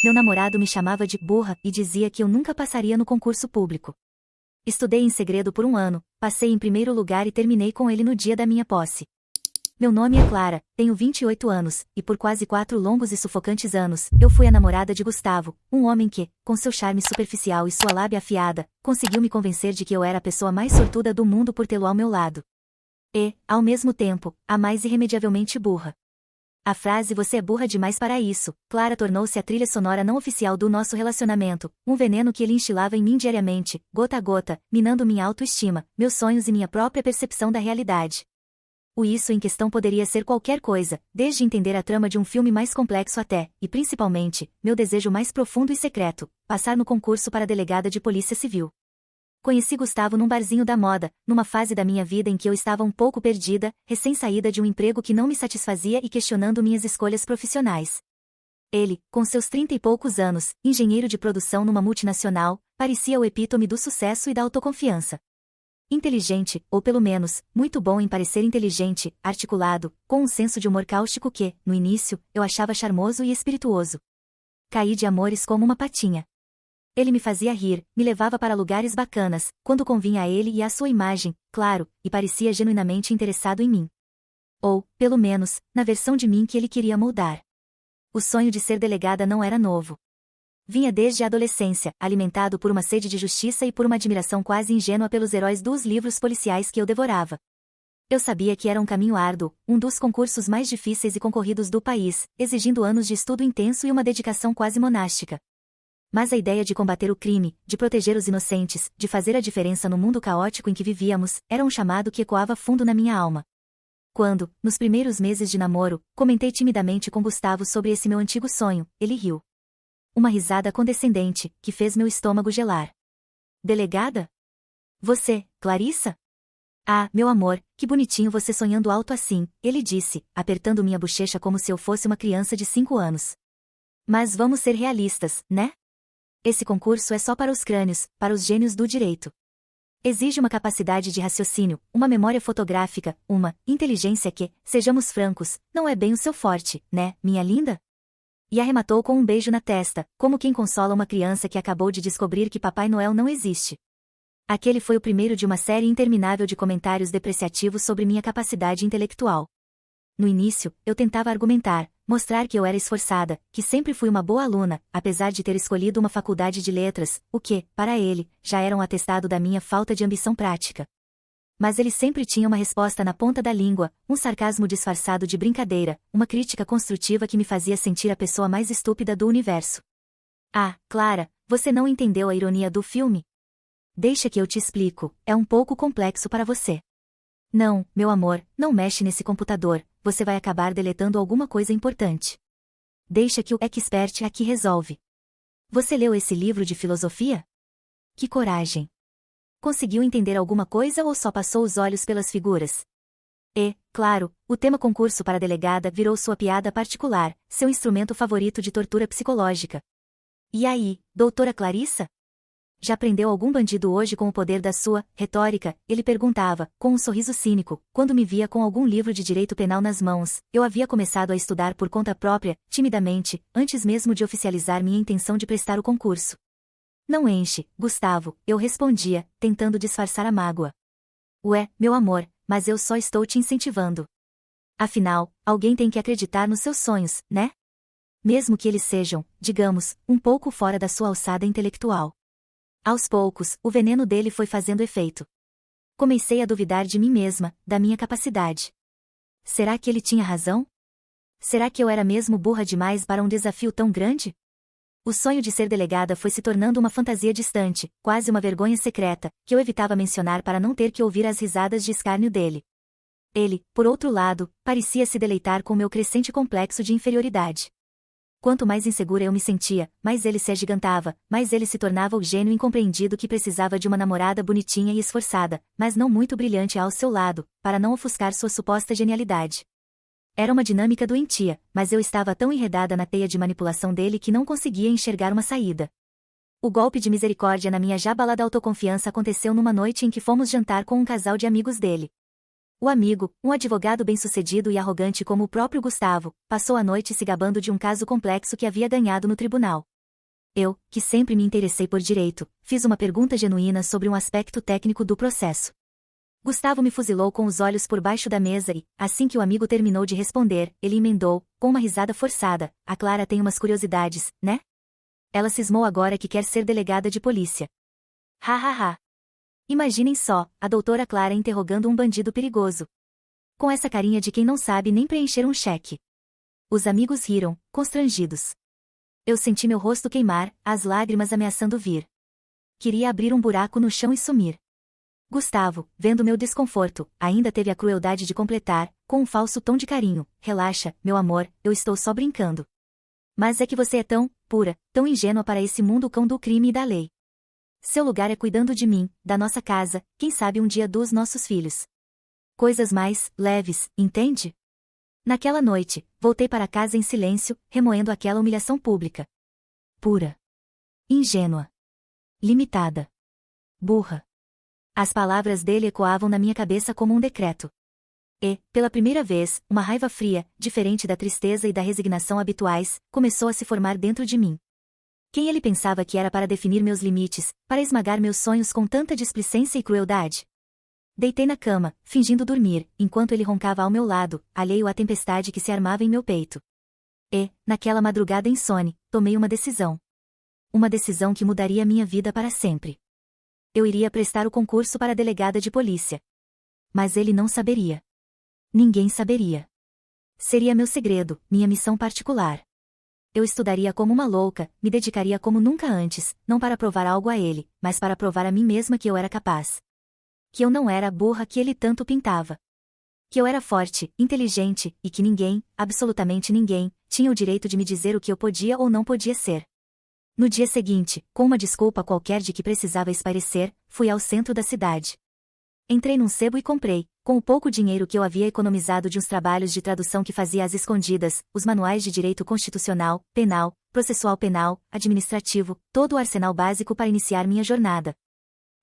Meu namorado me chamava de burra e dizia que eu nunca passaria no concurso público. Estudei em segredo por 1 ano, passei em primeiro lugar e terminei com ele no dia da minha posse. Meu nome é Clara, tenho 28 anos, e por quase 4 longos e sufocantes anos, eu fui a namorada de Gustavo, um homem que, com seu charme superficial e sua lábia afiada, conseguiu me convencer de que eu era a pessoa mais sortuda do mundo por tê-lo ao meu lado. E, ao mesmo tempo, a mais irremediavelmente burra. A frase "você é burra demais para isso", Clara, tornou-se a trilha sonora não oficial do nosso relacionamento, um veneno que ele instilava em mim diariamente, gota a gota, minando minha autoestima, meus sonhos e minha própria percepção da realidade. O isso em questão poderia ser qualquer coisa, desde entender a trama de um filme mais complexo até, e principalmente, meu desejo mais profundo e secreto, passar no concurso para delegada de polícia civil. Conheci Gustavo num barzinho da moda, numa fase da minha vida em que eu estava um pouco perdida, recém-saída de um emprego que não me satisfazia e questionando minhas escolhas profissionais. Ele, com seus 30 e poucos anos, engenheiro de produção numa multinacional, parecia o epítome do sucesso e da autoconfiança. Inteligente, ou pelo menos, muito bom em parecer inteligente, articulado, com um senso de humor cáustico que, no início, eu achava charmoso e espirituoso. Caí de amores como uma patinha. Ele me fazia rir, me levava para lugares bacanas, quando convinha a ele e à sua imagem, claro, e parecia genuinamente interessado em mim. Ou, pelo menos, na versão de mim que ele queria moldar. O sonho de ser delegada não era novo. Vinha desde a adolescência, alimentado por uma sede de justiça e por uma admiração quase ingênua pelos heróis dos livros policiais que eu devorava. Eu sabia que era um caminho árduo, um dos concursos mais difíceis e concorridos do país, exigindo anos de estudo intenso e uma dedicação quase monástica. Mas a ideia de combater o crime, de proteger os inocentes, de fazer a diferença no mundo caótico em que vivíamos, era um chamado que ecoava fundo na minha alma. Quando, nos primeiros meses de namoro, comentei timidamente com Gustavo sobre esse meu antigo sonho, ele riu. Uma risada condescendente, que fez meu estômago gelar. Delegada? Você, Clarissa? Ah, meu amor, que bonitinho você sonhando alto assim, ele disse, apertando minha bochecha como se eu fosse uma criança de 5 anos. Mas vamos ser realistas, né? Esse concurso é só para os crânios, para os gênios do direito. Exige uma capacidade de raciocínio, uma memória fotográfica, uma inteligência que, sejamos francos, não é bem o seu forte, né, minha linda? E arrematou com um beijo na testa, como quem consola uma criança que acabou de descobrir que Papai Noel não existe. Aquele foi o primeiro de uma série interminável de comentários depreciativos sobre minha capacidade intelectual. No início, eu tentava argumentar, mostrar que eu era esforçada, que sempre fui uma boa aluna, apesar de ter escolhido uma faculdade de letras, o que, para ele, já era um atestado da minha falta de ambição prática. Mas ele sempre tinha uma resposta na ponta da língua, um sarcasmo disfarçado de brincadeira, uma crítica construtiva que me fazia sentir a pessoa mais estúpida do universo. Ah, Clara, você não entendeu a ironia do filme? Deixa que eu te explico, é um pouco complexo para você. Não, meu amor, não mexe nesse computador, você vai acabar deletando alguma coisa importante. Deixa que o expert aqui resolve. Você leu esse livro de filosofia? Que coragem! Conseguiu entender alguma coisa ou só passou os olhos pelas figuras? E, claro, o tema concurso para delegada virou sua piada particular, seu instrumento favorito de tortura psicológica. E aí, doutora Clarissa? Já prendeu algum bandido hoje com o poder da sua retórica? Ele perguntava, com um sorriso cínico, quando me via com algum livro de direito penal nas mãos. Eu havia começado a estudar por conta própria, timidamente, antes mesmo de oficializar minha intenção de prestar o concurso. Não enche, Gustavo, eu respondia, tentando disfarçar a mágoa. Ué, meu amor, mas eu só estou te incentivando. Afinal, alguém tem que acreditar nos seus sonhos, né? Mesmo que eles sejam, digamos, um pouco fora da sua alçada intelectual. Aos poucos, o veneno dele foi fazendo efeito. Comecei a duvidar de mim mesma, da minha capacidade. Será que ele tinha razão? Será que eu era mesmo burra demais para um desafio tão grande? O sonho de ser delegada foi se tornando uma fantasia distante, quase uma vergonha secreta, que eu evitava mencionar para não ter que ouvir as risadas de escárnio dele. Ele, por outro lado, parecia se deleitar com meu crescente complexo de inferioridade. Quanto mais insegura eu me sentia, mais ele se agigantava, mais ele se tornava o gênio incompreendido que precisava de uma namorada bonitinha e esforçada, mas não muito brilhante ao seu lado, para não ofuscar sua suposta genialidade. Era uma dinâmica doentia, mas eu estava tão enredada na teia de manipulação dele que não conseguia enxergar uma saída. O golpe de misericórdia na minha já abalada autoconfiança aconteceu numa noite em que fomos jantar com um casal de amigos dele. O amigo, um advogado bem-sucedido e arrogante como o próprio Gustavo, passou a noite se gabando de um caso complexo que havia ganhado no tribunal. Eu, que sempre me interessei por direito, fiz uma pergunta genuína sobre um aspecto técnico do processo. Gustavo me fuzilou com os olhos por baixo da mesa e, assim que o amigo terminou de responder, ele emendou, com uma risada forçada: a Clara tem umas curiosidades, né? Ela cismou agora que quer ser delegada de polícia. Ha ha ha. Imaginem só, a doutora Clara interrogando um bandido perigoso. Com essa carinha de quem não sabe nem preencher um cheque. Os amigos riram, constrangidos. Eu senti meu rosto queimar, as lágrimas ameaçando vir. Queria abrir um buraco no chão e sumir. Gustavo, vendo meu desconforto, ainda teve a crueldade de completar, com um falso tom de carinho: relaxa, meu amor, eu estou só brincando. Mas é que você é tão pura, tão ingênua para esse mundo cão do crime e da lei. Seu lugar é cuidando de mim, da nossa casa, quem sabe um dia dos nossos filhos. Coisas mais leves, entende? Naquela noite, voltei para casa em silêncio, remoendo aquela humilhação pública. Pura. Ingênua. Limitada. Burra. As palavras dele ecoavam na minha cabeça como um decreto. E, pela primeira vez, uma raiva fria, diferente da tristeza e da resignação habituais, começou a se formar dentro de mim. Quem ele pensava que era para definir meus limites, para esmagar meus sonhos com tanta displicência e crueldade? Deitei na cama, fingindo dormir, enquanto ele roncava ao meu lado, alheio à tempestade que se armava em meu peito. E, naquela madrugada insone, tomei uma decisão. Uma decisão que mudaria minha vida para sempre. Eu iria prestar o concurso para delegada de polícia. Mas ele não saberia. Ninguém saberia. Seria meu segredo, minha missão particular. Eu estudaria como uma louca, me dedicaria como nunca antes, não para provar algo a ele, mas para provar a mim mesma que eu era capaz. Que eu não era a burra que ele tanto pintava. Que eu era forte, inteligente, e que ninguém, absolutamente ninguém, tinha o direito de me dizer o que eu podia ou não podia ser. No dia seguinte, com uma desculpa qualquer de que precisava espairecer, fui ao centro da cidade. Entrei num sebo e comprei, com o pouco dinheiro que eu havia economizado de uns trabalhos de tradução que fazia às escondidas, os manuais de direito constitucional, penal, processual penal, administrativo, todo o arsenal básico para iniciar minha jornada.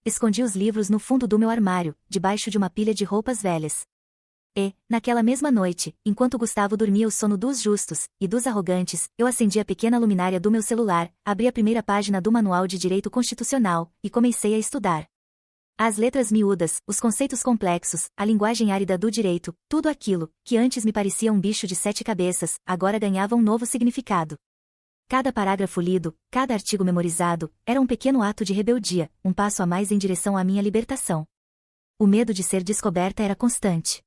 Escondi os livros no fundo do meu armário, debaixo de uma pilha de roupas velhas. E, naquela mesma noite, enquanto Gustavo dormia o sono dos justos e dos arrogantes, eu acendi a pequena luminária do meu celular, abri a primeira página do Manual de Direito Constitucional, e comecei a estudar. As letras miúdas, os conceitos complexos, a linguagem árida do direito, tudo aquilo, que antes me parecia um bicho de 7 cabeças, agora ganhava um novo significado. Cada parágrafo lido, cada artigo memorizado, era um pequeno ato de rebeldia, um passo a mais em direção à minha libertação. O medo de ser descoberta era constante.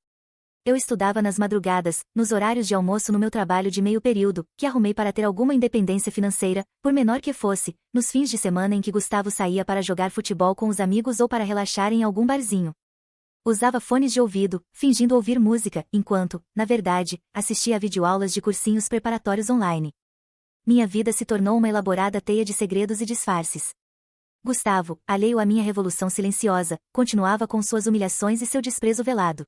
Eu estudava nas madrugadas, nos horários de almoço no meu trabalho de meio período, que arrumei para ter alguma independência financeira, por menor que fosse, nos fins de semana em que Gustavo saía para jogar futebol com os amigos ou para relaxar em algum barzinho. Usava fones de ouvido, fingindo ouvir música, enquanto, na verdade, assistia a videoaulas de cursinhos preparatórios online. Minha vida se tornou uma elaborada teia de segredos e disfarces. Gustavo, alheio à minha revolução silenciosa, continuava com suas humilhações e seu desprezo velado.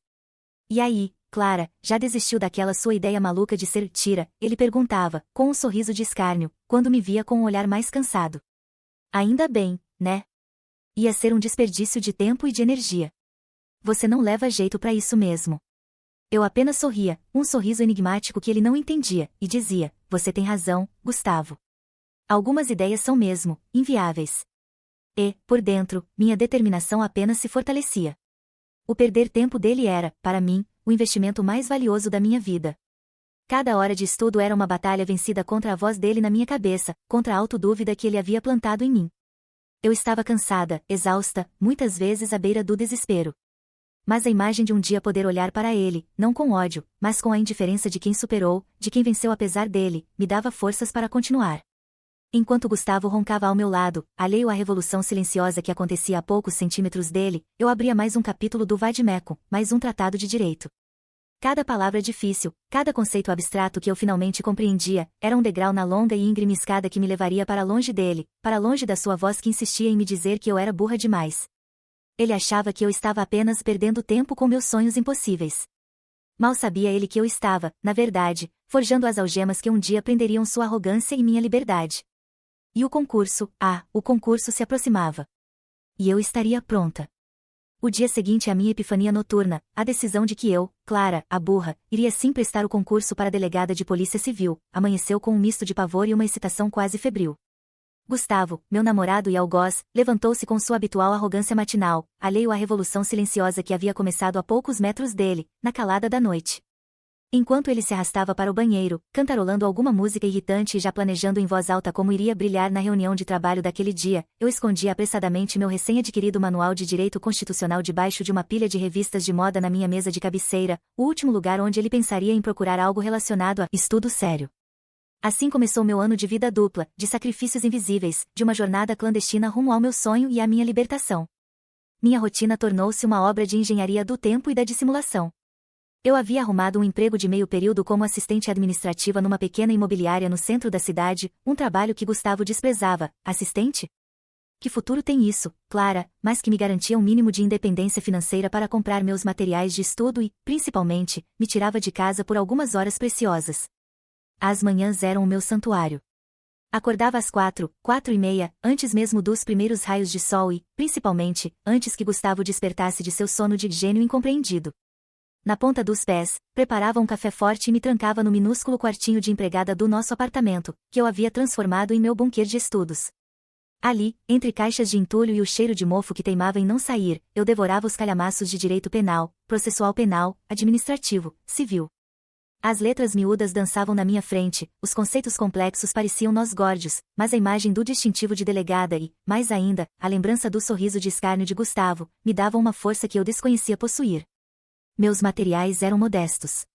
E aí, Clara, já desistiu daquela sua ideia maluca de ser tira? Ele perguntava, com um sorriso de escárnio, quando me via com um olhar mais cansado. Ainda bem, né? Ia ser um desperdício de tempo e de energia. Você não leva jeito pra isso mesmo. Eu apenas sorria, um sorriso enigmático que ele não entendia, e dizia: você tem razão, Gustavo. Algumas ideias são mesmo inviáveis. E, por dentro, minha determinação apenas se fortalecia. O perder tempo dele era, para mim, o investimento mais valioso da minha vida. Cada hora de estudo era uma batalha vencida contra a voz dele na minha cabeça, contra a autodúvida que ele havia plantado em mim. Eu estava cansada, exausta, muitas vezes à beira do desespero. Mas a imagem de um dia poder olhar para ele, não com ódio, mas com a indiferença de quem superou, de quem venceu apesar dele, me dava forças para continuar. Enquanto Gustavo roncava ao meu lado, alheio à revolução silenciosa que acontecia a poucos centímetros dele, eu abria mais um capítulo do vade-mecum, mais um tratado de direito. Cada palavra difícil, cada conceito abstrato que eu finalmente compreendia, era um degrau na longa e íngreme escada que me levaria para longe dele, para longe da sua voz que insistia em me dizer que eu era burra demais. Ele achava que eu estava apenas perdendo tempo com meus sonhos impossíveis. Mal sabia ele que eu estava, na verdade, forjando as algemas que um dia prenderiam sua arrogância e minha liberdade. E o concurso se aproximava. E eu estaria pronta. O dia seguinte à minha epifania noturna, a decisão de que eu, Clara, a burra, iria sim prestar o concurso para delegada de polícia civil, amanheceu com um misto de pavor e uma excitação quase febril. Gustavo, meu namorado e algoz, levantou-se com sua habitual arrogância matinal, alheio à revolução silenciosa que havia começado a poucos metros dele, na calada da noite. Enquanto ele se arrastava para o banheiro, cantarolando alguma música irritante e já planejando em voz alta como iria brilhar na reunião de trabalho daquele dia, eu escondia apressadamente meu recém-adquirido manual de direito constitucional debaixo de uma pilha de revistas de moda na minha mesa de cabeceira, o último lugar onde ele pensaria em procurar algo relacionado a estudo sério. Assim começou meu ano de vida dupla, de sacrifícios invisíveis, de uma jornada clandestina rumo ao meu sonho e à minha libertação. Minha rotina tornou-se uma obra de engenharia do tempo e da dissimulação. Eu havia arrumado um emprego de meio período como assistente administrativa numa pequena imobiliária no centro da cidade, um trabalho que Gustavo desprezava. Assistente? Que futuro tem isso, Clara, mas que me garantia um mínimo de independência financeira para comprar meus materiais de estudo e, principalmente, me tirava de casa por algumas horas preciosas. As manhãs eram o meu santuário. Acordava às 4h30, antes mesmo dos primeiros raios de sol e, principalmente, antes que Gustavo despertasse de seu sono de gênio incompreendido. Na ponta dos pés, preparava um café forte e me trancava no minúsculo quartinho de empregada do nosso apartamento, que eu havia transformado em meu bunker de estudos. Ali, entre caixas de entulho e o cheiro de mofo que teimava em não sair, eu devorava os calhamaços de direito penal, processual penal, administrativo, civil. As letras miúdas dançavam na minha frente, os conceitos complexos pareciam nós górdios, mas a imagem do distintivo de delegada e, mais ainda, a lembrança do sorriso de escárnio de Gustavo, me davam uma força que eu desconhecia possuir. Meus materiais eram modestos.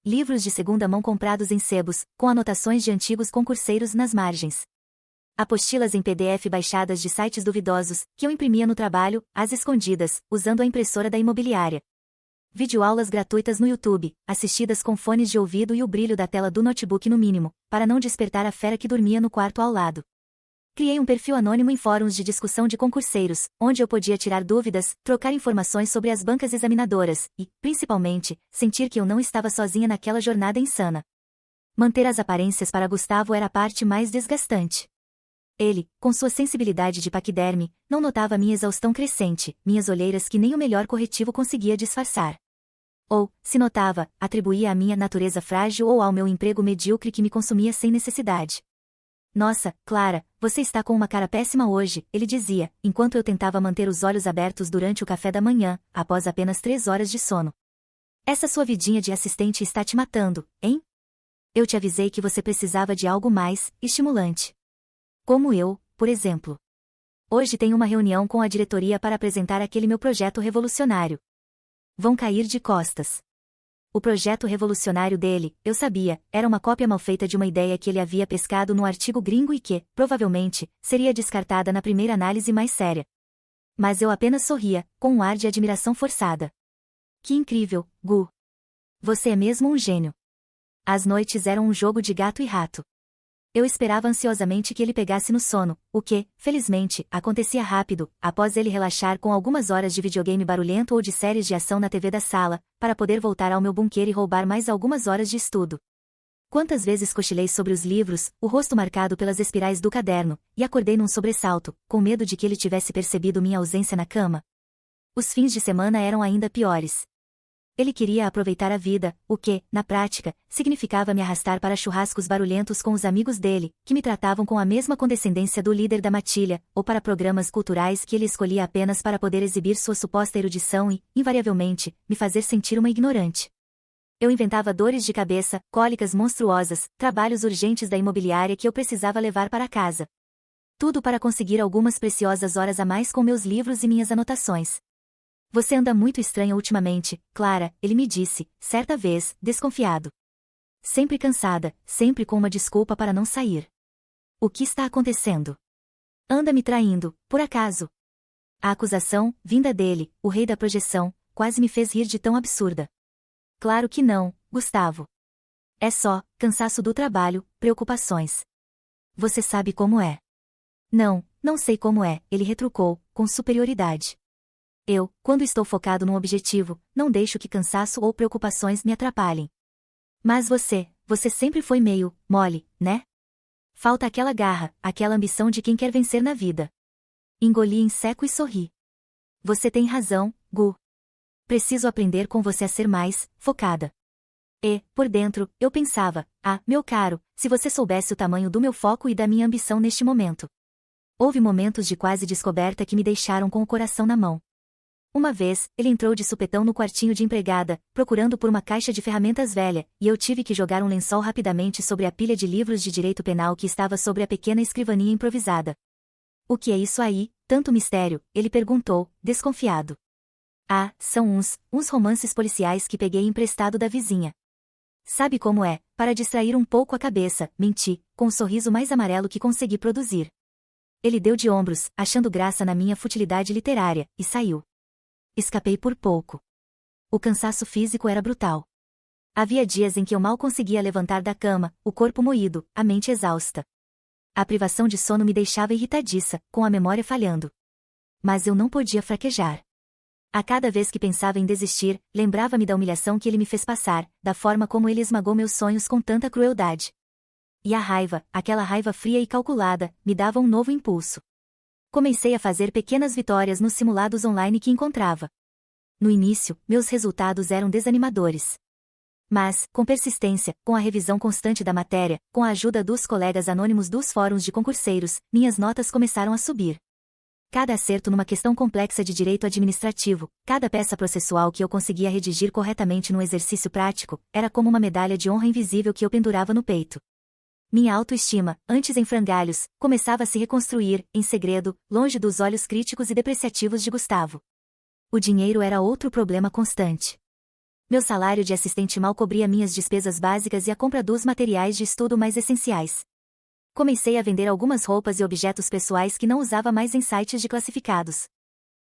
Livros de segunda mão comprados em sebos, com anotações de antigos concurseiros nas margens. Apostilas em PDF baixadas de sites duvidosos, que eu imprimia no trabalho, às escondidas, usando a impressora da imobiliária. Videoaulas gratuitas no YouTube, assistidas com fones de ouvido e o brilho da tela do notebook no mínimo, para não despertar a fera que dormia no quarto ao lado. Criei um perfil anônimo em fóruns de discussão de concurseiros, onde eu podia tirar dúvidas, trocar informações sobre as bancas examinadoras e, principalmente, sentir que eu não estava sozinha naquela jornada insana. Manter as aparências para Gustavo era a parte mais desgastante. Ele, com sua sensibilidade de paquiderme, não notava minha exaustão crescente, minhas olheiras que nem o melhor corretivo conseguia disfarçar. Ou, se notava, atribuía à minha natureza frágil ou ao meu emprego medíocre que me consumia sem necessidade. Nossa, Clara, você está com uma cara péssima hoje, ele dizia, enquanto eu tentava manter os olhos abertos durante o café da manhã, após apenas 3 horas de sono. Essa sua vidinha de assistente está te matando, hein? Eu te avisei que você precisava de algo mais estimulante. Como eu, por exemplo. Hoje tenho uma reunião com a diretoria para apresentar aquele meu projeto revolucionário. Vão cair de costas. O projeto revolucionário dele, eu sabia, era uma cópia mal feita de uma ideia que ele havia pescado no artigo gringo e que, provavelmente, seria descartada na primeira análise mais séria. Mas eu apenas sorria, com um ar de admiração forçada. Que incrível, Gu! Você é mesmo um gênio. As noites eram um jogo de gato e rato. Eu esperava ansiosamente que ele pegasse no sono, o que, felizmente, acontecia rápido, após ele relaxar com algumas horas de videogame barulhento ou de séries de ação na TV da sala, para poder voltar ao meu bunker e roubar mais algumas horas de estudo. Quantas vezes cochilei sobre os livros, o rosto marcado pelas espirais do caderno, e acordei num sobressalto, com medo de que ele tivesse percebido minha ausência na cama. Os fins de semana eram ainda piores. Ele queria aproveitar a vida, o que, na prática, significava me arrastar para churrascos barulhentos com os amigos dele, que me tratavam com a mesma condescendência do líder da matilha, ou para programas culturais que ele escolhia apenas para poder exibir sua suposta erudição e, invariavelmente, me fazer sentir uma ignorante. Eu inventava dores de cabeça, cólicas monstruosas, trabalhos urgentes da imobiliária que eu precisava levar para casa. Tudo para conseguir algumas preciosas horas a mais com meus livros e minhas anotações. Você anda muito estranha ultimamente, Clara, ele me disse, certa vez, desconfiado. Sempre cansada, sempre com uma desculpa para não sair. O que está acontecendo? Anda me traindo, por acaso? A acusação, vinda dele, o rei da projeção, quase me fez rir de tão absurda. Claro que não, Gustavo. É só, cansaço do trabalho, preocupações. Você sabe como é. Não, não sei como é, ele retrucou, com superioridade. Eu, quando estou focado num objetivo, não deixo que cansaço ou preocupações me atrapalhem. Mas você sempre foi meio mole, né? Falta aquela garra, aquela ambição de quem quer vencer na vida. Engoli em seco e sorri. Você tem razão, Gu. Preciso aprender com você a ser mais focada. E, por dentro, eu pensava, meu caro, se você soubesse o tamanho do meu foco e da minha ambição neste momento. Houve momentos de quase descoberta que me deixaram com o coração na mão. Uma vez, ele entrou de supetão no quartinho de empregada, procurando por uma caixa de ferramentas velha, e eu tive que jogar um lençol rapidamente sobre a pilha de livros de direito penal que estava sobre a pequena escrivaninha improvisada. "O que é isso aí, tanto mistério?" ele perguntou, desconfiado. "Ah, são uns romances policiais que peguei emprestado da vizinha." "Sabe como é, para distrair um pouco a cabeça", menti, com o sorriso mais amarelo que consegui produzir. Ele deu de ombros, achando graça na minha futilidade literária, e saiu. Escapei por pouco. O cansaço físico era brutal. Havia dias em que eu mal conseguia levantar da cama, o corpo moído, a mente exausta. A privação de sono me deixava irritadiça, com a memória falhando. Mas eu não podia fraquejar. A cada vez que pensava em desistir, lembrava-me da humilhação que ele me fez passar, da forma como ele esmagou meus sonhos com tanta crueldade. E a raiva, aquela raiva fria e calculada, me dava um novo impulso. Comecei a fazer pequenas vitórias nos simulados online que encontrava. No início, meus resultados eram desanimadores. Mas, com persistência, com a revisão constante da matéria, com a ajuda dos colegas anônimos dos fóruns de concurseiros, minhas notas começaram a subir. Cada acerto numa questão complexa de direito administrativo, cada peça processual que eu conseguia redigir corretamente num exercício prático, era como uma medalha de honra invisível que eu pendurava no peito. Minha autoestima, antes em frangalhos, começava a se reconstruir, em segredo, longe dos olhos críticos e depreciativos de Gustavo. O dinheiro era outro problema constante. Meu salário de assistente mal cobria minhas despesas básicas e a compra dos materiais de estudo mais essenciais. Comecei a vender algumas roupas e objetos pessoais que não usava mais em sites de classificados.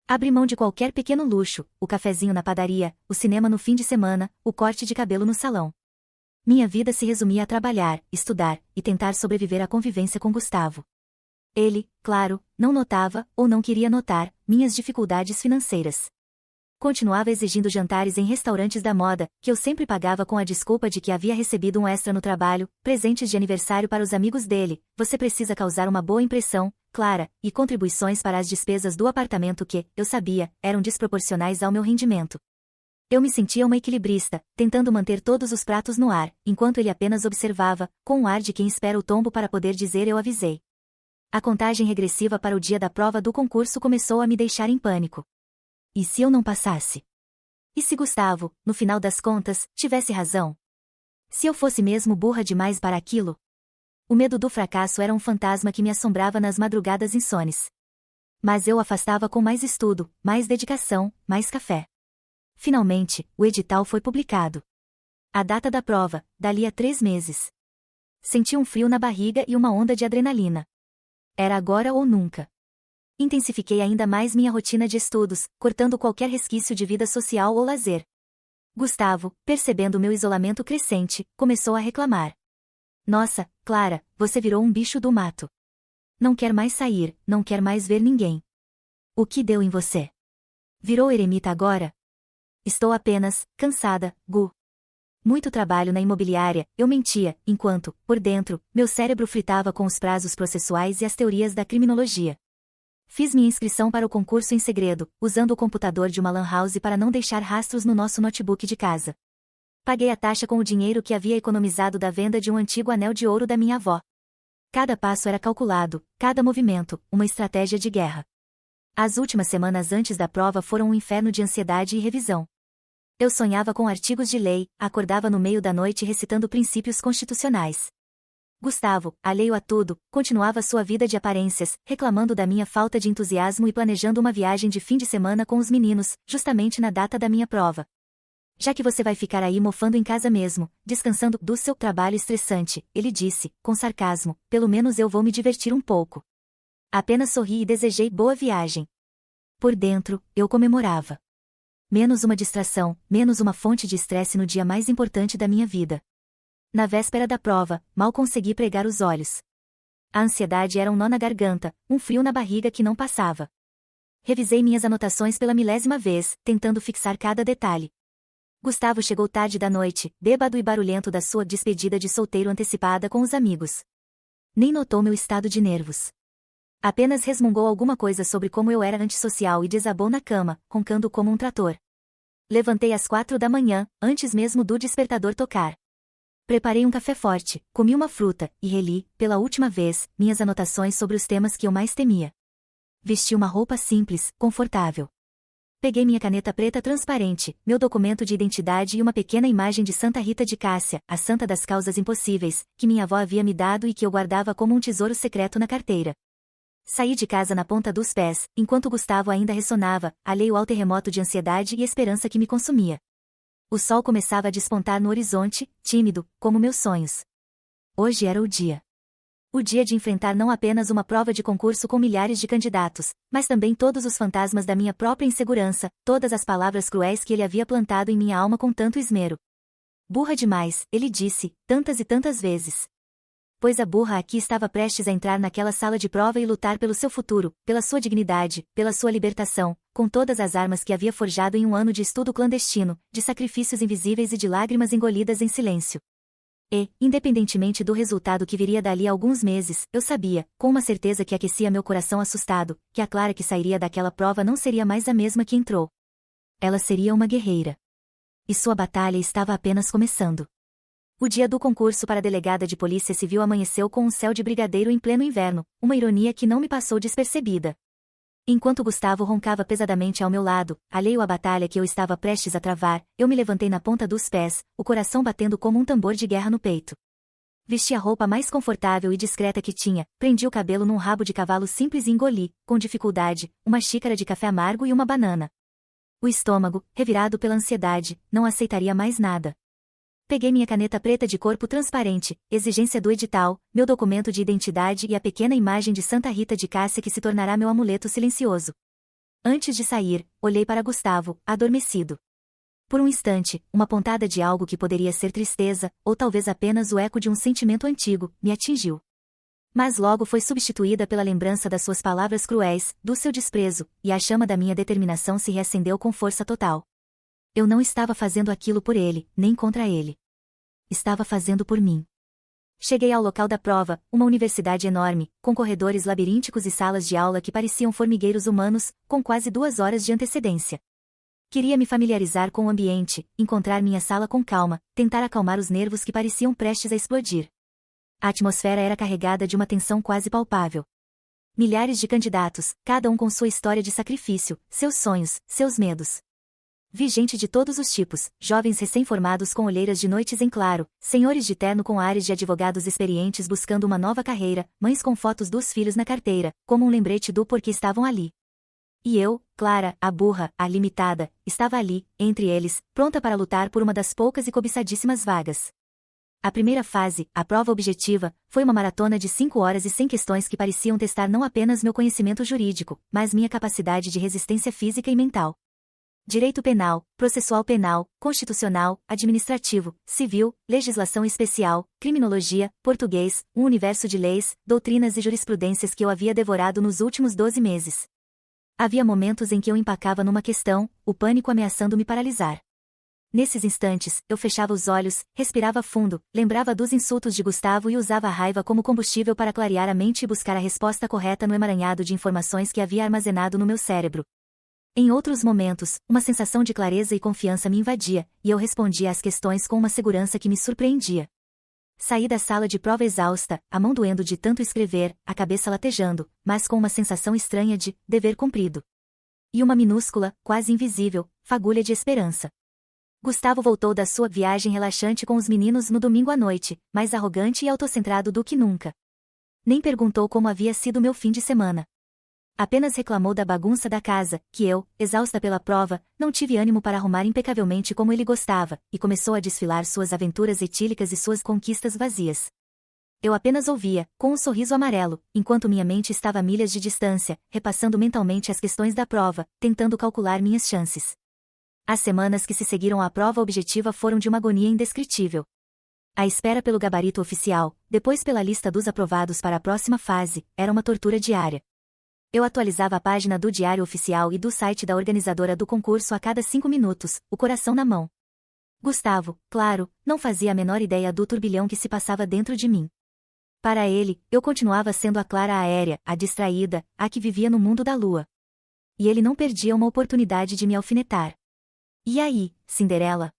Abri mão de qualquer pequeno luxo, o cafezinho na padaria, o cinema no fim de semana, o corte de cabelo no salão. Minha vida se resumia a trabalhar, estudar, e tentar sobreviver à convivência com Gustavo. Ele, claro, não notava, ou não queria notar, minhas dificuldades financeiras. Continuava exigindo jantares em restaurantes da moda, que eu sempre pagava com a desculpa de que havia recebido um extra no trabalho, presentes de aniversário para os amigos dele, você precisa causar uma boa impressão, Clara, e contribuições para as despesas do apartamento que, eu sabia, eram desproporcionais ao meu rendimento. Eu me sentia uma equilibrista, tentando manter todos os pratos no ar, enquanto ele apenas observava, com um ar de quem espera o tombo para poder dizer eu avisei. A contagem regressiva para o dia da prova do concurso começou a me deixar em pânico. E se eu não passasse? E se Gustavo, no final das contas, tivesse razão? Se eu fosse mesmo burra demais para aquilo? O medo do fracasso era um fantasma que me assombrava nas madrugadas insones. Mas eu o afastava com mais estudo, mais dedicação, mais café. Finalmente, o edital foi publicado. A data da prova, dali a 3 meses. Senti um frio na barriga e uma onda de adrenalina. Era agora ou nunca. Intensifiquei ainda mais minha rotina de estudos, cortando qualquer resquício de vida social ou lazer. Gustavo, percebendo meu isolamento crescente, começou a reclamar. Nossa, Clara, você virou um bicho do mato. Não quer mais sair, não quer mais ver ninguém. O que deu em você? Virou eremita agora? Estou apenas, cansada, Gu. Muito trabalho na imobiliária, eu mentia, enquanto, por dentro, meu cérebro fritava com os prazos processuais e as teorias da criminologia. Fiz minha inscrição para o concurso em segredo, usando o computador de uma lan house para não deixar rastros no nosso notebook de casa. Paguei a taxa com o dinheiro que havia economizado da venda de um antigo anel de ouro da minha avó. Cada passo era calculado, cada movimento, uma estratégia de guerra. As últimas semanas antes da prova foram um inferno de ansiedade e revisão. Eu sonhava com artigos de lei, acordava no meio da noite recitando princípios constitucionais. Gustavo, alheio a tudo, continuava sua vida de aparências, reclamando da minha falta de entusiasmo e planejando uma viagem de fim de semana com os meninos, justamente na data da minha prova. Já que você vai ficar aí mofando em casa mesmo, descansando do seu trabalho estressante, ele disse, com sarcasmo, pelo menos eu vou me divertir um pouco. Apenas sorri e desejei boa viagem. Por dentro, eu comemorava. Menos uma distração, menos uma fonte de estresse no dia mais importante da minha vida. Na véspera da prova, mal consegui pregar os olhos. A ansiedade era um nó na garganta, um frio na barriga que não passava. Revisei minhas anotações pela milésima vez, tentando fixar cada detalhe. Gustavo chegou tarde da noite, bêbado e barulhento da sua despedida de solteiro antecipada com os amigos. Nem notou meu estado de nervos. Apenas resmungou alguma coisa sobre como eu era antissocial e desabou na cama, roncando como um trator. Levantei às 4 da manhã, antes mesmo do despertador tocar. Preparei um café forte, comi uma fruta, e reli, pela última vez, minhas anotações sobre os temas que eu mais temia. Vesti uma roupa simples, confortável. Peguei minha caneta preta transparente, meu documento de identidade e uma pequena imagem de Santa Rita de Cássia, a santa das causas impossíveis, que minha avó havia me dado e que eu guardava como um tesouro secreto na carteira. Saí de casa na ponta dos pés, enquanto Gustavo ainda ressonava, alheio ao terremoto de ansiedade e esperança que me consumia. O sol começava a despontar no horizonte, tímido, como meus sonhos. Hoje era o dia. O dia de enfrentar não apenas uma prova de concurso com milhares de candidatos, mas também todos os fantasmas da minha própria insegurança, todas as palavras cruéis que ele havia plantado em minha alma com tanto esmero. Burra demais, ele disse, tantas e tantas vezes. Pois a burra aqui estava prestes a entrar naquela sala de prova e lutar pelo seu futuro, pela sua dignidade, pela sua libertação, com todas as armas que havia forjado em um ano de estudo clandestino, de sacrifícios invisíveis e de lágrimas engolidas em silêncio. E, independentemente do resultado que viria dali a alguns meses, eu sabia, com uma certeza que aquecia meu coração assustado, que a Clara que sairia daquela prova não seria mais a mesma que entrou. Ela seria uma guerreira. E sua batalha estava apenas começando. O dia do concurso para delegada de polícia civil amanheceu com um céu de brigadeiro em pleno inverno, uma ironia que não me passou despercebida. Enquanto Gustavo roncava pesadamente ao meu lado, alheio à batalha que eu estava prestes a travar, eu me levantei na ponta dos pés, o coração batendo como um tambor de guerra no peito. Vesti a roupa mais confortável e discreta que tinha, prendi o cabelo num rabo de cavalo simples e engoli, com dificuldade, uma xícara de café amargo e uma banana. O estômago, revirado pela ansiedade, não aceitaria mais nada. Peguei minha caneta preta de corpo transparente, exigência do edital, meu documento de identidade e a pequena imagem de Santa Rita de Cássia que se tornará meu amuleto silencioso. Antes de sair, olhei para Gustavo, adormecido. Por um instante, uma pontada de algo que poderia ser tristeza, ou talvez apenas o eco de um sentimento antigo, me atingiu. Mas logo foi substituída pela lembrança das suas palavras cruéis, do seu desprezo, e a chama da minha determinação se reacendeu com força total. Eu não estava fazendo aquilo por ele, nem contra ele. Estava fazendo por mim. Cheguei ao local da prova, uma universidade enorme, com corredores labirínticos e salas de aula que pareciam formigueiros humanos, com quase 2 horas de antecedência. Queria me familiarizar com o ambiente, encontrar minha sala com calma, tentar acalmar os nervos que pareciam prestes a explodir. A atmosfera era carregada de uma tensão quase palpável. Milhares de candidatos, cada um com sua história de sacrifício, seus sonhos, seus medos. Vi gente de todos os tipos, jovens recém-formados com olheiras de noites em claro, senhores de terno com ares de advogados experientes buscando uma nova carreira, mães com fotos dos filhos na carteira, como um lembrete do porquê estavam ali. E eu, Clara, a burra, a limitada, estava ali, entre eles, pronta para lutar por uma das poucas e cobiçadíssimas vagas. A primeira fase, a prova objetiva, foi uma maratona de 5 horas e 100 questões que pareciam testar não apenas meu conhecimento jurídico, mas minha capacidade de resistência física e mental. Direito penal, processual penal, constitucional, administrativo, civil, legislação especial, criminologia, português, um universo de leis, doutrinas e jurisprudências que eu havia devorado nos últimos 12 meses. Havia momentos em que eu empacava numa questão, o pânico ameaçando me paralisar. Nesses instantes, eu fechava os olhos, respirava fundo, lembrava dos insultos de Gustavo e usava a raiva como combustível para clarear a mente e buscar a resposta correta no emaranhado de informações que havia armazenado no meu cérebro. Em outros momentos, uma sensação de clareza e confiança me invadia, e eu respondia às questões com uma segurança que me surpreendia. Saí da sala de prova exausta, a mão doendo de tanto escrever, a cabeça latejando, mas com uma sensação estranha de dever cumprido. E uma minúscula, quase invisível, fagulha de esperança. Gustavo voltou da sua viagem relaxante com os meninos no domingo à noite, mais arrogante e autocentrado do que nunca. Nem perguntou como havia sido meu fim de semana. Apenas reclamou da bagunça da casa, que eu, exausta pela prova, não tive ânimo para arrumar impecavelmente como ele gostava, e começou a desfilar suas aventuras etílicas e suas conquistas vazias. Eu apenas ouvia, com um sorriso amarelo, enquanto minha mente estava a milhas de distância, repassando mentalmente as questões da prova, tentando calcular minhas chances. As semanas que se seguiram à prova objetiva foram de uma agonia indescritível. A espera pelo gabarito oficial, depois pela lista dos aprovados para a próxima fase, era uma tortura diária. Eu atualizava a página do Diário Oficial e do site da organizadora do concurso a cada 5 minutos, o coração na mão. Gustavo, claro, não fazia a menor ideia do turbilhão que se passava dentro de mim. Para ele, eu continuava sendo a Clara aérea, a distraída, a que vivia no mundo da lua. E ele não perdia uma oportunidade de me alfinetar. E aí, Cinderela?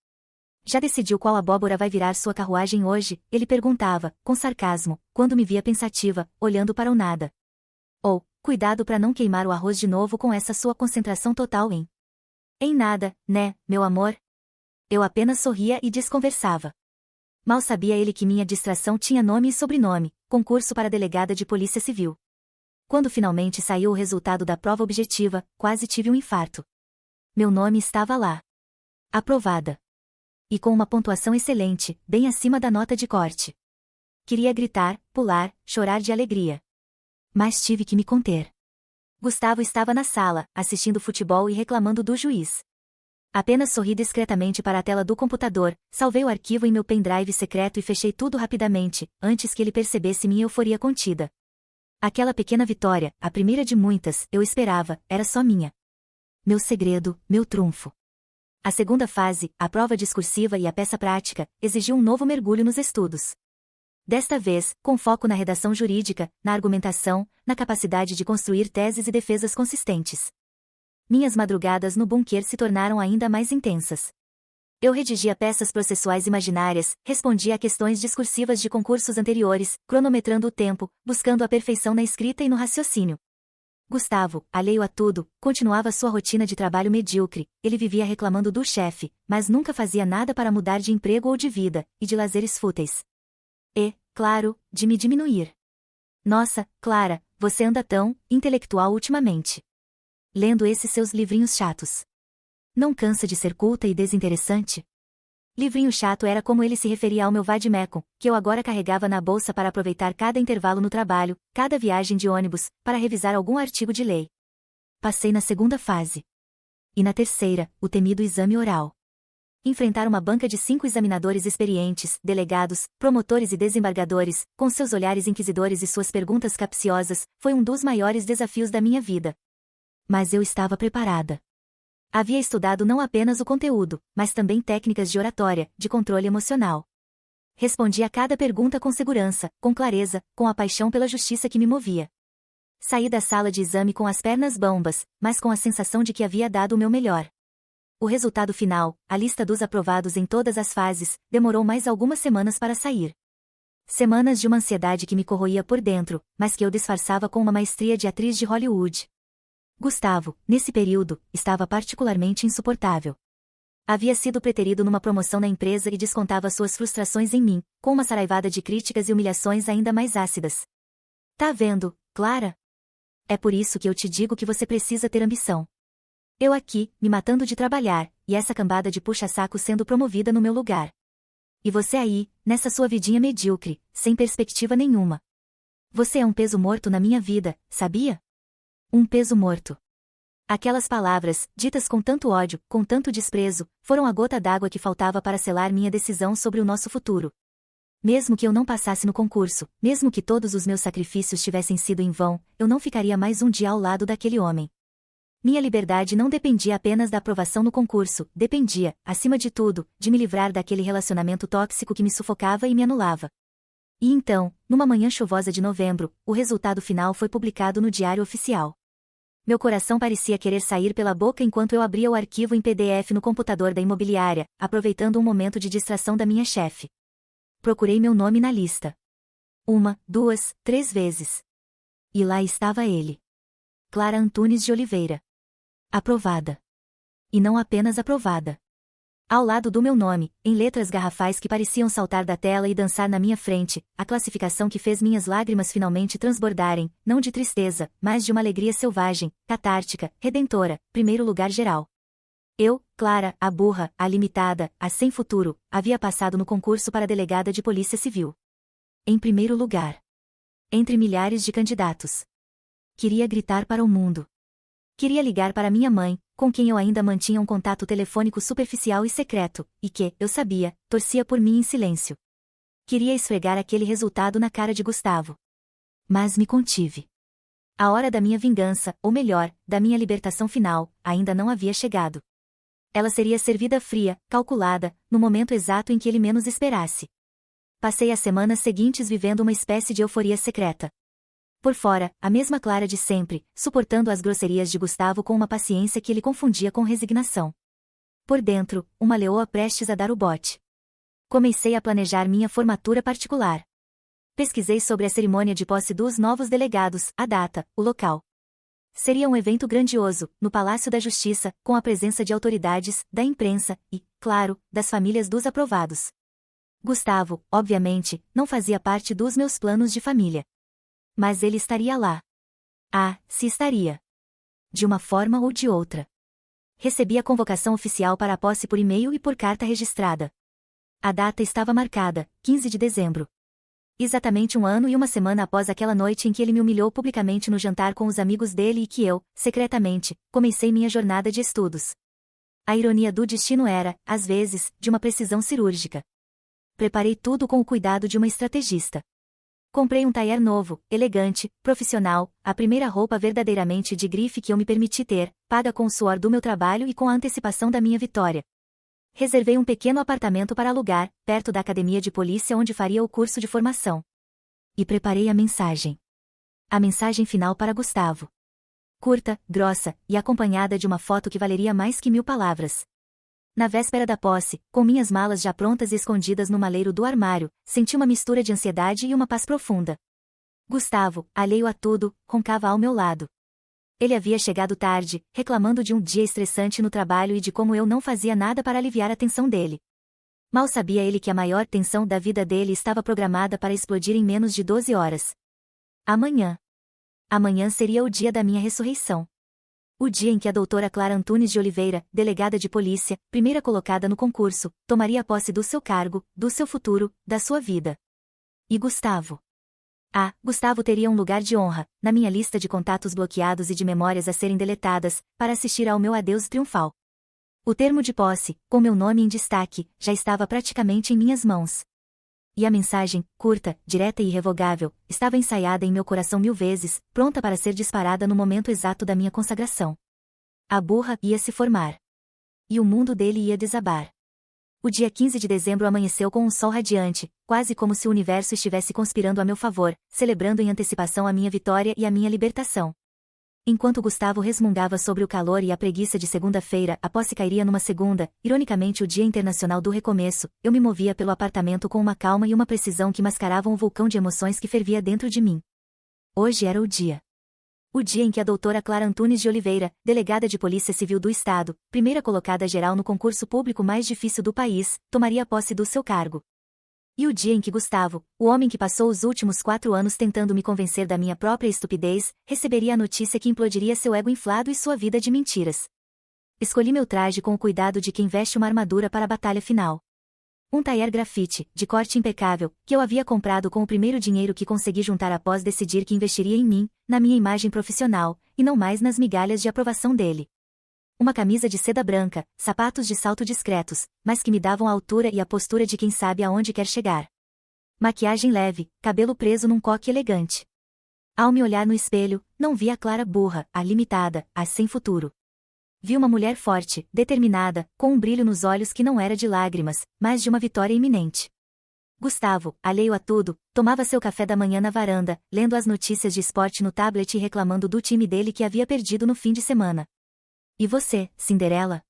Já decidiu qual abóbora vai virar sua carruagem hoje? Ele perguntava, com sarcasmo, quando me via pensativa, olhando para o nada. Ou, cuidado para não queimar o arroz de novo com essa sua concentração total em nada, né, meu amor? Eu apenas sorria e desconversava. Mal sabia ele que minha distração tinha nome e sobrenome, concurso para delegada de polícia civil. Quando finalmente saiu o resultado da prova objetiva, quase tive um infarto. Meu nome estava lá. Aprovada. E com uma pontuação excelente, bem acima da nota de corte. Queria gritar, pular, chorar de alegria. Mas tive que me conter. Gustavo estava na sala, assistindo futebol e reclamando do juiz. Apenas sorri discretamente para a tela do computador, salvei o arquivo em meu pendrive secreto e fechei tudo rapidamente, antes que ele percebesse minha euforia contida. Aquela pequena vitória, a primeira de muitas, eu esperava, era só minha. Meu segredo, meu trunfo. A segunda fase, a prova discursiva e a peça prática, exigiu um novo mergulho nos estudos. Desta vez, com foco na redação jurídica, na argumentação, na capacidade de construir teses e defesas consistentes. Minhas madrugadas no bunker se tornaram ainda mais intensas. Eu redigia peças processuais imaginárias, respondia a questões discursivas de concursos anteriores, cronometrando o tempo, buscando a perfeição na escrita e no raciocínio. Gustavo, alheio a tudo, continuava sua rotina de trabalho medíocre, ele vivia reclamando do chefe, mas nunca fazia nada para mudar de emprego ou de vida, e de lazeres fúteis. E, claro, de me diminuir. Nossa, Clara, você anda tão intelectual ultimamente. Lendo esses seus livrinhos chatos. Não cansa de ser culta e desinteressante? Livrinho chato era como ele se referia ao meu vade-mecum, que eu agora carregava na bolsa para aproveitar cada intervalo no trabalho, cada viagem de ônibus, para revisar algum artigo de lei. Passei na segunda fase. E na terceira, o temido exame oral. Enfrentar uma banca de 5 examinadores experientes, delegados, promotores e desembargadores, com seus olhares inquisidores e suas perguntas capciosas, foi um dos maiores desafios da minha vida. Mas eu estava preparada. Havia estudado não apenas o conteúdo, mas também técnicas de oratória, de controle emocional. Respondi a cada pergunta com segurança, com clareza, com a paixão pela justiça que me movia. Saí da sala de exame com as pernas bambas, mas com a sensação de que havia dado o meu melhor. O resultado final, a lista dos aprovados em todas as fases, demorou mais algumas semanas para sair. Semanas de uma ansiedade que me corroía por dentro, mas que eu disfarçava com uma maestria de atriz de Hollywood. Gustavo, nesse período, estava particularmente insuportável. Havia sido preterido numa promoção na empresa e descontava suas frustrações em mim, com uma saraivada de críticas e humilhações ainda mais ácidas. Tá vendo, Clara? É por isso que eu te digo que você precisa ter ambição. Eu aqui, me matando de trabalhar, e essa cambada de puxa-saco sendo promovida no meu lugar. E você aí, nessa sua vidinha medíocre, sem perspectiva nenhuma. Você é um peso morto na minha vida, sabia? Um peso morto. Aquelas palavras, ditas com tanto ódio, com tanto desprezo, foram a gota d'água que faltava para selar minha decisão sobre o nosso futuro. Mesmo que eu não passasse no concurso, mesmo que todos os meus sacrifícios tivessem sido em vão, eu não ficaria mais um dia ao lado daquele homem. Minha liberdade não dependia apenas da aprovação no concurso, dependia, acima de tudo, de me livrar daquele relacionamento tóxico que me sufocava e me anulava. E então, numa manhã chuvosa de novembro, o resultado final foi publicado no Diário Oficial. Meu coração parecia querer sair pela boca enquanto eu abria o arquivo em PDF no computador da imobiliária, aproveitando um momento de distração da minha chefe. Procurei meu nome na lista. 1, 2, 3 vezes. E lá estava ele. Clara Antunes de Oliveira. Aprovada. E não apenas aprovada. Ao lado do meu nome, em letras garrafais que pareciam saltar da tela e dançar na minha frente, a classificação que fez minhas lágrimas finalmente transbordarem, não de tristeza, mas de uma alegria selvagem, catártica, redentora, primeiro lugar geral. Eu, Clara, a burra, a limitada, a sem futuro, havia passado no concurso para delegada de polícia civil. Em primeiro lugar. Entre milhares de candidatos. Queria gritar para o mundo. Queria ligar para minha mãe, com quem eu ainda mantinha um contato telefônico superficial e secreto, e que, eu sabia, torcia por mim em silêncio. Queria esfregar aquele resultado na cara de Gustavo. Mas me contive. A hora da minha vingança, ou melhor, da minha libertação final, ainda não havia chegado. Ela seria servida fria, calculada, no momento exato em que ele menos esperasse. Passei as semanas seguintes vivendo uma espécie de euforia secreta. Por fora, a mesma Clara de sempre, suportando as grosserias de Gustavo com uma paciência que ele confundia com resignação. Por dentro, uma leoa prestes a dar o bote. Comecei a planejar minha formatura particular. Pesquisei sobre a cerimônia de posse dos novos delegados, a data, o local. Seria um evento grandioso, no Palácio da Justiça, com a presença de autoridades, da imprensa e, claro, das famílias dos aprovados. Gustavo, obviamente, não fazia parte dos meus planos de família. Mas ele estaria lá. Ah, se estaria. De uma forma ou de outra. Recebi a convocação oficial para a posse por e-mail e por carta registrada. A data estava marcada, 15 de dezembro. Exatamente 1 ano e 1 semana após aquela noite em que ele me humilhou publicamente no jantar com os amigos dele e que eu, secretamente, comecei minha jornada de estudos. A ironia do destino era, às vezes, de uma precisão cirúrgica. Preparei tudo com o cuidado de uma estrategista. Comprei um tailleur novo, elegante, profissional, a primeira roupa verdadeiramente de grife que eu me permiti ter, paga com o suor do meu trabalho e com a antecipação da minha vitória. Reservei um pequeno apartamento para alugar, perto da academia de polícia onde faria o curso de formação. E preparei a mensagem. A mensagem final para Gustavo. Curta, grossa, e acompanhada de uma foto que valeria mais que 1000 palavras. Na véspera da posse, com minhas malas já prontas e escondidas no maleiro do armário, senti uma mistura de ansiedade e uma paz profunda. Gustavo, alheio a tudo, roncava ao meu lado. Ele havia chegado tarde, reclamando de um dia estressante no trabalho e de como eu não fazia nada para aliviar a tensão dele. Mal sabia ele que a maior tensão da vida dele estava programada para explodir em menos de 12 horas. Amanhã. Amanhã seria o dia da minha ressurreição. O dia em que a doutora Clara Antunes de Oliveira, delegada de polícia, primeira colocada no concurso, tomaria posse do seu cargo, do seu futuro, da sua vida. E Gustavo? Ah, Gustavo teria um lugar de honra, na minha lista de contatos bloqueados e de memórias a serem deletadas, para assistir ao meu adeus triunfal. O termo de posse, com meu nome em destaque, já estava praticamente em minhas mãos. E a mensagem, curta, direta e irrevogável, estava ensaiada em meu coração 1000 vezes, pronta para ser disparada no momento exato da minha consagração. A burra ia se formar. E o mundo dele ia desabar. O dia 15 de dezembro amanheceu com um sol radiante, quase como se o universo estivesse conspirando a meu favor, celebrando em antecipação a minha vitória e a minha libertação. Enquanto Gustavo resmungava sobre o calor e a preguiça de segunda-feira, a posse cairia numa segunda, ironicamente o Dia Internacional do Recomeço, eu me movia pelo apartamento com uma calma e uma precisão que mascaravam o vulcão de emoções que fervia dentro de mim. Hoje era o dia. O dia em que a doutora Clara Antunes de Oliveira, delegada de Polícia Civil do Estado, primeira colocada geral no concurso público mais difícil do país, tomaria posse do seu cargo. E o dia em que Gustavo, o homem que passou os últimos 4 anos tentando me convencer da minha própria estupidez, receberia a notícia que implodiria seu ego inflado e sua vida de mentiras. Escolhi meu traje com o cuidado de quem veste uma armadura para a batalha final. Um tailleur grafite, de corte impecável, que eu havia comprado com o primeiro dinheiro que consegui juntar após decidir que investiria em mim, na minha imagem profissional, e não mais nas migalhas de aprovação dele. Uma camisa de seda branca, sapatos de salto discretos, mas que me davam a altura e a postura de quem sabe aonde quer chegar. Maquiagem leve, cabelo preso num coque elegante. Ao me olhar no espelho, não vi a Clara burra, a limitada, a sem futuro. Vi uma mulher forte, determinada, com um brilho nos olhos que não era de lágrimas, mas de uma vitória iminente. Gustavo, alheio a tudo, tomava seu café da manhã na varanda, lendo as notícias de esporte no tablet e reclamando do time dele que havia perdido no fim de semana. E você, Cinderela?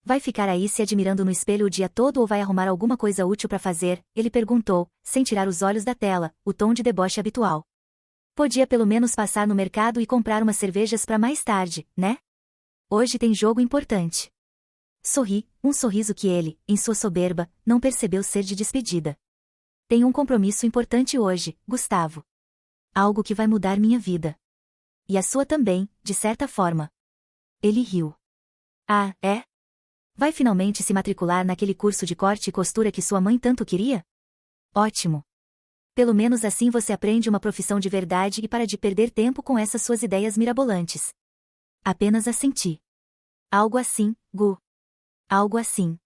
Vai ficar aí se admirando no espelho o dia todo ou vai arrumar alguma coisa útil para fazer? Ele perguntou, sem tirar os olhos da tela, o tom de deboche habitual. Podia pelo menos passar no mercado e comprar umas cervejas para mais tarde, né? Hoje tem jogo importante. Sorri, um sorriso que ele, em sua soberba, não percebeu ser de despedida. Tenho um compromisso importante hoje, Gustavo. Algo que vai mudar minha vida. E a sua também, de certa forma. Ele riu. Ah, é? Vai finalmente se matricular naquele curso de corte e costura que sua mãe tanto queria? Ótimo. Pelo menos assim você aprende uma profissão de verdade e para de perder tempo com essas suas ideias mirabolantes. Apenas assenti. Algo assim, Gu. Algo assim.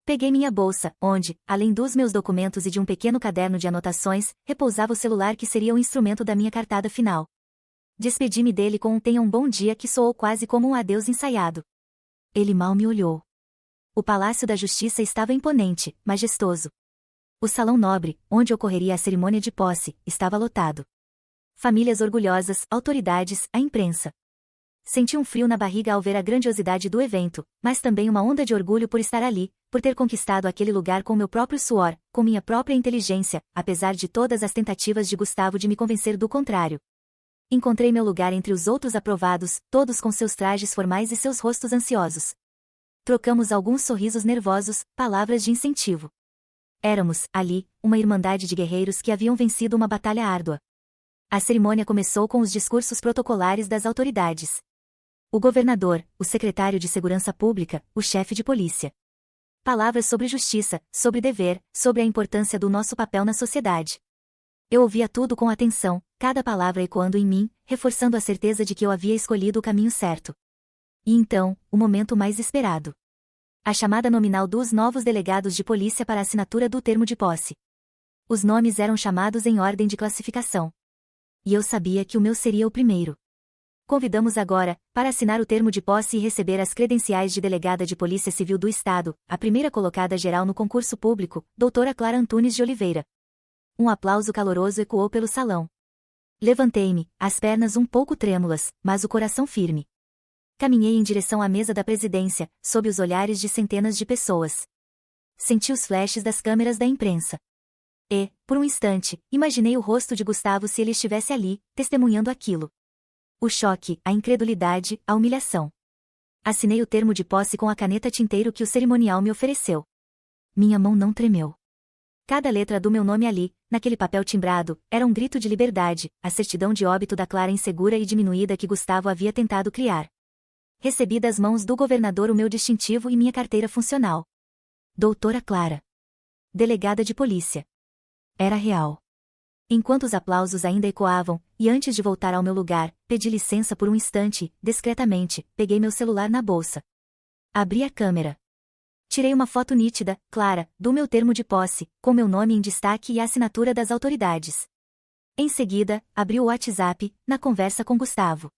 Peguei minha bolsa, onde, além dos meus documentos e de um pequeno caderno de anotações, repousava o celular que seria o instrumento da minha cartada final. Despedi-me dele com um tenha um bom dia que soou quase como um adeus ensaiado. Ele mal me olhou. O Palácio da Justiça estava imponente, majestoso. O salão nobre, onde ocorreria a cerimônia de posse, estava lotado. Famílias orgulhosas, autoridades, a imprensa. Senti um frio na barriga ao ver a grandiosidade do evento, mas também uma onda de orgulho por estar ali, por ter conquistado aquele lugar com meu próprio suor, com minha própria inteligência, apesar de todas as tentativas de Gustavo de me convencer do contrário. Encontrei meu lugar entre os outros aprovados, todos com seus trajes formais e seus rostos ansiosos. Trocamos alguns sorrisos nervosos, palavras de incentivo. Éramos, ali, uma irmandade de guerreiros que haviam vencido uma batalha árdua. A cerimônia começou com os discursos protocolares das autoridades. O governador, o secretário de Segurança Pública, o chefe de polícia. Palavras sobre justiça, sobre dever, sobre a importância do nosso papel na sociedade. Eu ouvia tudo com atenção, cada palavra ecoando em mim, reforçando a certeza de que eu havia escolhido o caminho certo. E então, o momento mais esperado. A chamada nominal dos novos delegados de polícia para a assinatura do termo de posse. Os nomes eram chamados em ordem de classificação. E eu sabia que o meu seria o primeiro. Convidamos agora, para assinar o termo de posse e receber as credenciais de delegada de Polícia Civil do Estado, a primeira colocada geral no concurso público, doutora Clara Antunes de Oliveira. Um aplauso caloroso ecoou pelo salão. Levantei-me, as pernas um pouco trêmulas, mas o coração firme. Caminhei em direção à mesa da presidência, sob os olhares de centenas de pessoas. Senti os flashes das câmeras da imprensa. E, por um instante, imaginei o rosto de Gustavo se ele estivesse ali, testemunhando aquilo. O choque, a incredulidade, a humilhação. Assinei o termo de posse com a caneta tinteiro que o cerimonial me ofereceu. Minha mão não tremeu. Cada letra do meu nome ali, naquele papel timbrado, era um grito de liberdade, a certidão de óbito da Clara insegura e diminuída que Gustavo havia tentado criar. Recebi das mãos do governador o meu distintivo e minha carteira funcional. Doutora Clara. Delegada de polícia. Era real. Enquanto os aplausos ainda ecoavam, e antes de voltar ao meu lugar, pedi licença por um instante e, discretamente, peguei meu celular na bolsa. Abri a câmera. Tirei uma foto nítida, clara, do meu termo de posse, com meu nome em destaque e a assinatura das autoridades. Em seguida, abri o WhatsApp, na conversa com Gustavo.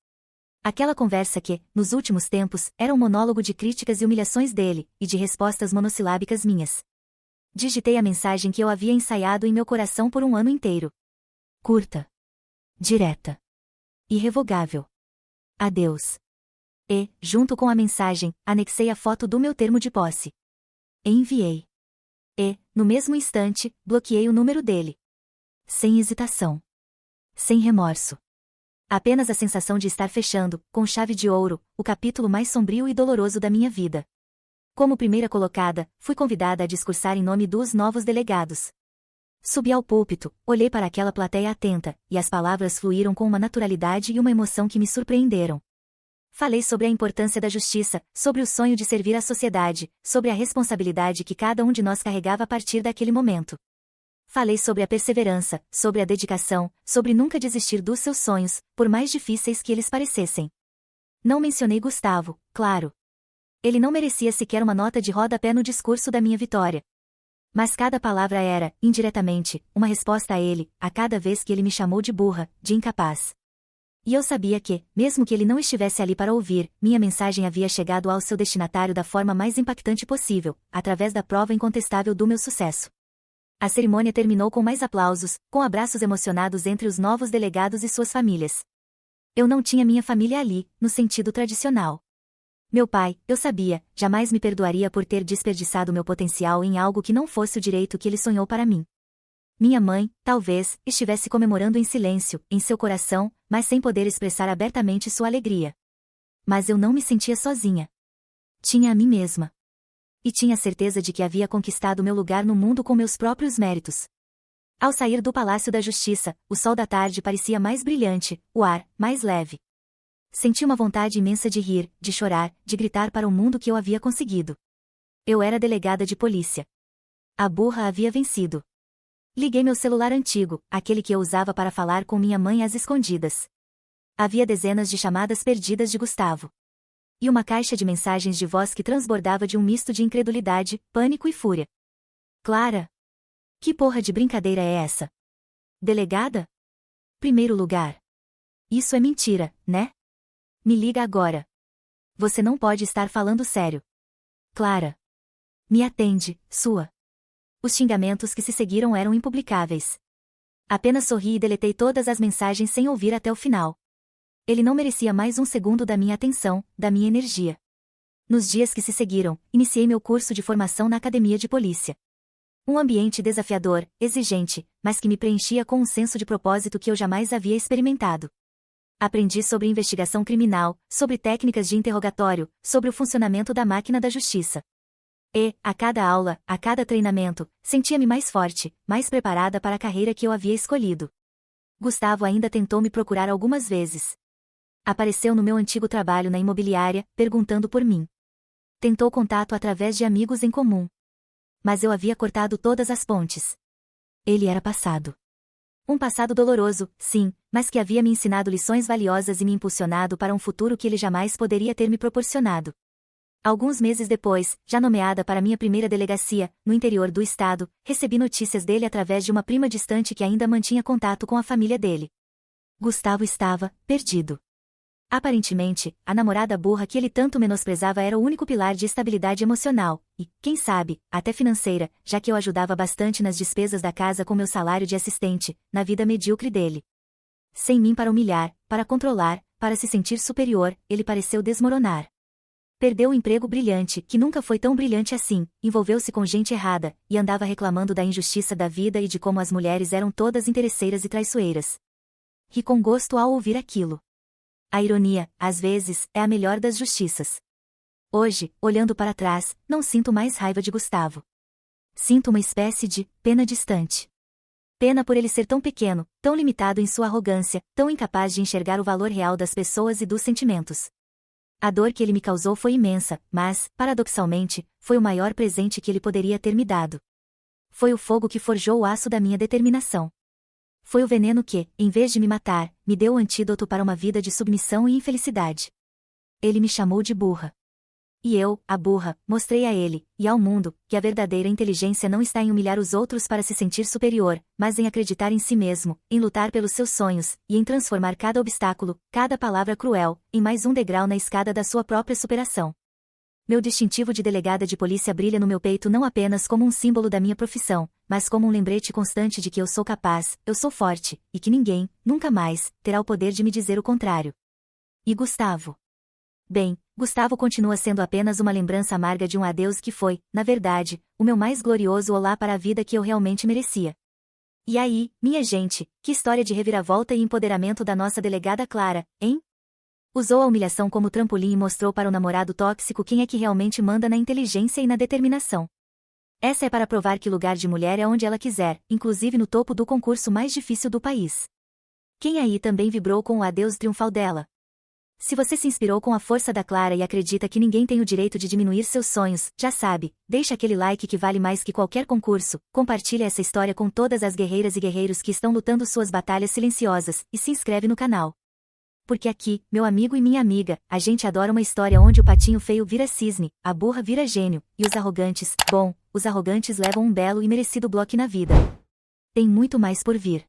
Aquela conversa que, nos últimos tempos, era um monólogo de críticas e humilhações dele, e de respostas monossilábicas minhas. Digitei a mensagem que eu havia ensaiado em meu coração por um ano inteiro. Curta. Direta. Irrevogável. Adeus. E, junto com a mensagem, anexei a foto do meu termo de posse. Enviei. E, no mesmo instante, bloqueei o número dele. Sem hesitação. Sem remorso. Apenas a sensação de estar fechando, com chave de ouro, o capítulo mais sombrio e doloroso da minha vida. Como primeira colocada, fui convidada a discursar em nome dos novos delegados. Subi ao púlpito, olhei para aquela plateia atenta, e as palavras fluíram com uma naturalidade e uma emoção que me surpreenderam. Falei sobre a importância da justiça, sobre o sonho de servir à sociedade, sobre a responsabilidade que cada um de nós carregava a partir daquele momento. Falei sobre a perseverança, sobre a dedicação, sobre nunca desistir dos seus sonhos, por mais difíceis que eles parecessem. Não mencionei Gustavo, claro. Ele não merecia sequer uma nota de rodapé no discurso da minha vitória. Mas cada palavra era, indiretamente, uma resposta a ele, a cada vez que ele me chamou de burra, de incapaz. E eu sabia que, mesmo que ele não estivesse ali para ouvir, minha mensagem havia chegado ao seu destinatário da forma mais impactante possível, através da prova incontestável do meu sucesso. A cerimônia terminou com mais aplausos, com abraços emocionados entre os novos delegados e suas famílias. Eu não tinha minha família ali, no sentido tradicional. Meu pai, eu sabia, jamais me perdoaria por ter desperdiçado meu potencial em algo que não fosse o direito que ele sonhou para mim. Minha mãe, talvez, estivesse comemorando em silêncio, em seu coração, mas sem poder expressar abertamente sua alegria. Mas eu não me sentia sozinha. Tinha a mim mesma. E tinha certeza de que havia conquistado meu lugar no mundo com meus próprios méritos. Ao sair do Palácio da Justiça, o sol da tarde parecia mais brilhante, o ar, mais leve. Senti uma vontade imensa de rir, de chorar, de gritar para o mundo que eu havia conseguido. Eu era delegada de polícia. A burra havia vencido. Liguei meu celular antigo, aquele que eu usava para falar com minha mãe às escondidas. Havia dezenas de chamadas perdidas de Gustavo. E uma caixa de mensagens de voz que transbordava de um misto de incredulidade, pânico e fúria. Clara? Que porra de brincadeira é essa? Delegada? Primeiro lugar. Isso é mentira, né? Me liga agora. Você não pode estar falando sério. Clara. Me atende, sua. Os xingamentos que se seguiram eram impublicáveis. Apenas sorri e deletei todas as mensagens sem ouvir até o final. Ele não merecia mais um segundo da minha atenção, da minha energia. Nos dias que se seguiram, iniciei meu curso de formação na academia de polícia. Um ambiente desafiador, exigente, mas que me preenchia com um senso de propósito que eu jamais havia experimentado. Aprendi sobre investigação criminal, sobre técnicas de interrogatório, sobre o funcionamento da máquina da justiça. E, a cada aula, a cada treinamento, sentia-me mais forte, mais preparada para a carreira que eu havia escolhido. Gustavo ainda tentou me procurar algumas vezes. Apareceu no meu antigo trabalho na imobiliária, perguntando por mim. Tentou contato através de amigos em comum. Mas eu havia cortado todas as pontes. Ele era passado. Um passado doloroso, sim, mas que havia me ensinado lições valiosas e me impulsionado para um futuro que ele jamais poderia ter me proporcionado. Alguns meses depois, já nomeada para minha primeira delegacia, no interior do estado, recebi notícias dele através de uma prima distante que ainda mantinha contato com a família dele. Gustavo estava perdido. Aparentemente, a namorada burra que ele tanto menosprezava era o único pilar de estabilidade emocional, e, quem sabe, até financeira, já que eu ajudava bastante nas despesas da casa com meu salário de assistente, na vida medíocre dele. Sem mim para humilhar, para controlar, para se sentir superior, ele pareceu desmoronar. Perdeu o emprego brilhante, que nunca foi tão brilhante assim, envolveu-se com gente errada, e andava reclamando da injustiça da vida e de como as mulheres eram todas interesseiras e traiçoeiras. Ri com gosto ao ouvir aquilo. A ironia, às vezes, é a melhor das justiças. Hoje, olhando para trás, não sinto mais raiva de Gustavo. Sinto uma espécie de pena distante. Pena por ele ser tão pequeno, tão limitado em sua arrogância, tão incapaz de enxergar o valor real das pessoas e dos sentimentos. A dor que ele me causou foi imensa, mas, paradoxalmente, foi o maior presente que ele poderia ter me dado. Foi o fogo que forjou o aço da minha determinação. Foi o veneno que, em vez de me matar, me deu o antídoto para uma vida de submissão e infelicidade. Ele me chamou de burra. E eu, a burra, mostrei a ele, e ao mundo, que a verdadeira inteligência não está em humilhar os outros para se sentir superior, mas em acreditar em si mesmo, em lutar pelos seus sonhos, e em transformar cada obstáculo, cada palavra cruel, em mais um degrau na escada da sua própria superação. Meu distintivo de delegada de polícia brilha no meu peito não apenas como um símbolo da minha profissão, mas como um lembrete constante de que eu sou capaz, eu sou forte, e que ninguém, nunca mais, terá o poder de me dizer o contrário. E Gustavo? Bem, Gustavo continua sendo apenas uma lembrança amarga de um adeus que foi, na verdade, o meu mais glorioso olá para a vida que eu realmente merecia. E aí, minha gente, que história de reviravolta e empoderamento da nossa delegada Clara, hein? Usou a humilhação como trampolim e mostrou para o namorado tóxico quem é que realmente manda na inteligência e na determinação. Essa é para provar que lugar de mulher é onde ela quiser, inclusive no topo do concurso mais difícil do país. Quem aí também vibrou com o adeus triunfal dela? Se você se inspirou com a força da Clara e acredita que ninguém tem o direito de diminuir seus sonhos, já sabe, deixa aquele like que vale mais que qualquer concurso, compartilha essa história com todas as guerreiras e guerreiros que estão lutando suas batalhas silenciosas, e se inscreve no canal. Porque aqui, meu amigo e minha amiga, a gente adora uma história onde o patinho feio vira cisne, a burra vira gênio, e os arrogantes, bom, os arrogantes levam um belo e merecido bloco na vida. Tem muito mais por vir.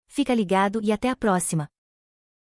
Fica ligado e até a próxima.